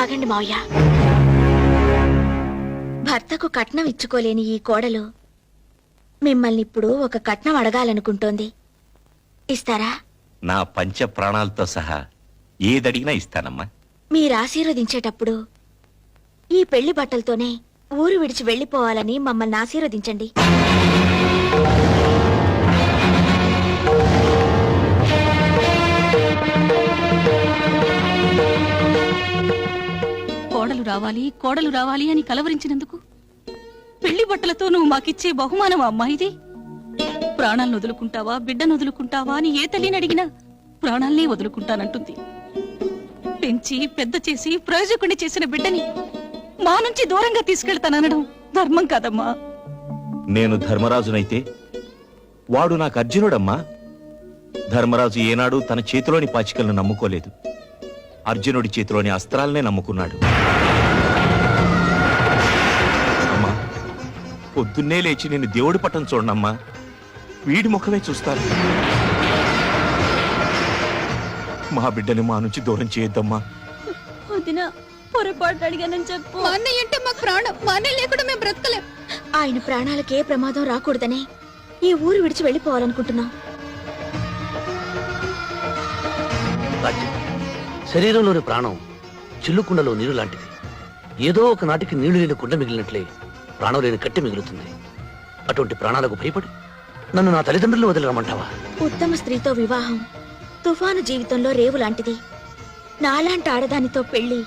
ఆగండి మావయ్య. భర్తకు కట్నం ఇచ్చుకోలేని ఈ కోడలు మిమ్మల్ని ఇప్పుడు ఒక కట్నం అడగాలనుకుంటోంది. ఇస్తారా? నా పంచ ప్రాణాలతో సహా ఏదడిగినా ఇస్తానమ్మా. మీరు ఆశీర్వదించేటప్పుడు ఈ పెళ్లి బట్టలతోనే ఊరు విడిచి వెళ్లిపోవాలని మమ్మల్ని ఆశీర్వదించండి. కోడలు రావాలి అని కలవరించినందుకు పెళ్లి బట్టలతో నువ్వు మాకిచ్చే బహుమానం అమ్మా ఇది. ప్రాణాలను వదులుకుంటావా, బిడ్డను వదులుకుంటావా అని ఏ తల్లిని అడిగినా ప్రాణాలనే వదులుకుంటానంటుంది. పెంచి పెద్ద చేసి ప్రయోజకుడిని చేసిన బిడ్డని మా నుంచి దూరంగా తీసుకెళ్తాననడం ధర్మం కాదమ్మా. నేను ధర్మరాజునైతే వాడు నాకు అర్జునుడమ్మా. ధర్మరాజు ఏనాడు తన చేతిలోని పాచికలను నమ్ముకోలేదు. అర్జునుడి చేతిలోని అస్త్రాలనే నమ్ముకున్నాడు. అమ్మా, పొద్దున్నే లేచి నేను దేవుడి పట్టం చూడనమ్మా, వీడి ముఖమే చూస్తాను. మా బిడ్డని మా నుంచి దూరం చేయొద్దమ్మా. పొరపాటు అడిగానని చెప్పు. మా అన్నయ్య అంటే మాకు ప్రాణం. మా అన్నయ్య లేకుండా మేము బ్రతకలేం. ఆయన ప్రాణాలకే ప్రమాదం రాకూడదనే ఈ ఊరు విడిచి వెళ్లిపోవాలనుకుంటున్నాం. శరీరంలోని ప్రాణం చిల్లుకుండలో నీరు లాంటిది. ఏదో ఒక నాటికి నీళ్లు లేని కుండ మిగిలినట్లే ప్రాణం లేని కట్టె మిగులుతుంది. అటువంటి ప్రాణాలకు భయపడి నన్ను నా తల్లిదండ్రులు వదిలిరమ్మంటావా? ఉత్తమ స్త్రీతో వివాహం తుఫాను జీవితంలో రేవు లాంటిది. నాలాంటి ఆడదానితో పెళ్లి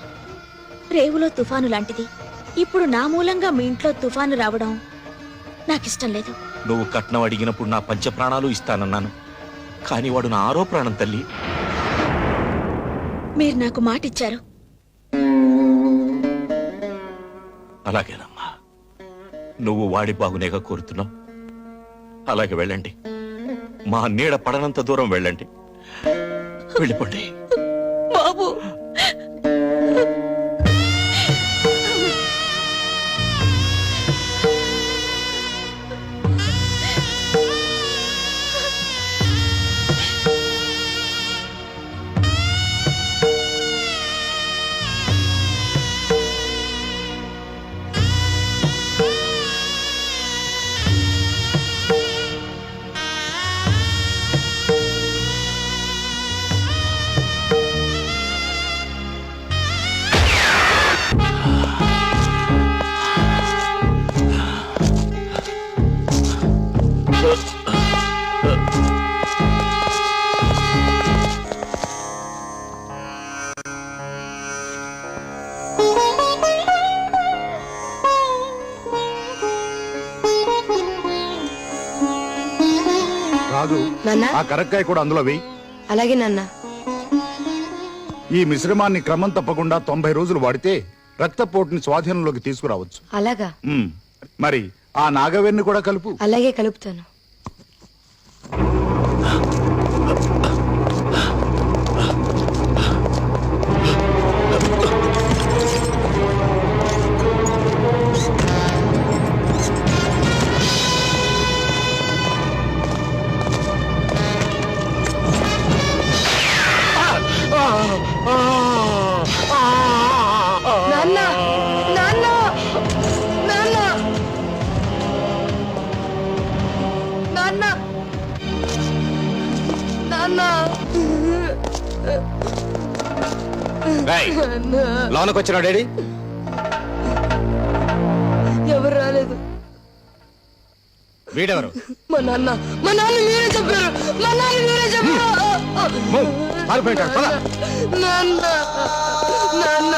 రేవులో తుఫాను లాంటిది. ఇప్పుడు నా మూలంగా మీ ఇంట్లో తుఫాను రావడం నాకిష్టం లేదు. నువ్వు కట్నం అడిగినప్పుడు నా పంచ ప్రాణాలు ఇస్తానన్నాను, కానీ వాడు నా ఆరో ప్రాణం తల్లి. మీరు నాకు మాటిచ్చారు. అలాగేనమ్మా, నువ్వు వాడి బాగునేగా కోరుతున్నావు. అలాగే వెళ్ళండి, మా నీడ పడనంత దూరం వెళ్ళండి. వెళ్ళిపోండి బాబు. రాజు, ఆ కరక్కాయ కూడా అందులో వెయ్యి. అలాగే నాన్న. ఈ మిశ్రమాన్ని క్రమం తప్పకుండా 90 రోజులు వాడితే రక్తపోటుని స్వాధీనంలోకి తీసుకురావచ్చు. అలాగా? మరి ఆ నాగవేణ్ణి కూడా కలుపు. అలాగే కలుపుతాను. నాన్న, నాన్న, నాన్న, నాన్న, నాన్న. లోనకు వచ్చిన డాడీ ఎవరు రాలేదు. వీడెవరు? మా నాన్న. మా నాన్న మీరే చెప్పారు. మా నాన్న మీరే చెప్పారు. నాన్న, నాన్న.